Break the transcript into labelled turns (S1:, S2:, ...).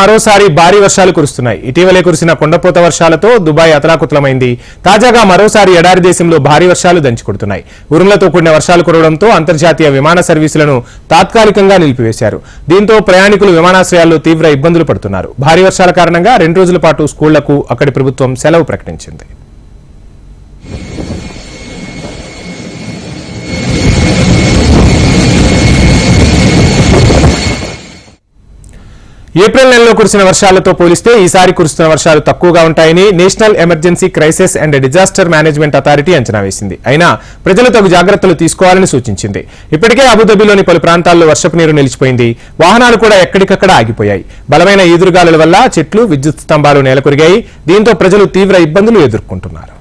S1: మరోసారి భారీ వర్షాలు కురుస్తున్నాయి. ఇటీవలే కురిసిన కొండపోత వర్షాలతో దుబాయ్ అతలాకుతలమైంది. తాజాగా మరోసారి ఎడారి దేశంలో భారీ వర్షాలు దంచుకొడుతున్నాయి. ఉరుములతో కూడిన వర్షాలు కురవడంతో అంతర్జాతీయ విమాన సర్వీసులను తాత్కాలికంగా నిలిపివేశారు. దీంతో ప్రయాణికులు విమానాశ్రయాల్లో తీవ్ర ఇబ్బందులు పడుతున్నారు. భారీ వర్షాల కారణంగా 2 రోజుల పాటు స్కూళ్లకు అక్కడి ప్రభుత్వం సెలవు ప్రకటించింది. ఏప్రిల్ నెలలో కురిసిన వర్షాలతో పోలిస్తే ఈసారి కురుస్తున్న వర్షాలు తక్కువగా ఉంటాయని national emergency crisis and disaster management authority అంచనా వేసింది. అయినా ప్రజలు తగు జాగ్రత్తలు తీసుకోవాలని సూచించింది. ఇప్పటికే అబుదాబిలోని పలు ప్రాంతాల్లో వర్షపు నీరు నిలిచిపోయింది. వాహనాలు కూడా ఎక్కడికక్కడ ఆగిపోయాయి. బలమైన ఈదురుగాలుల వల్ల చెట్లు, విద్యుత్ స్తంభాలు నేలకొరిగాయి. దీంతో ప్రజలు తీవ్ర ఇబ్బందులు ఎదుర్కొంటున్నారు.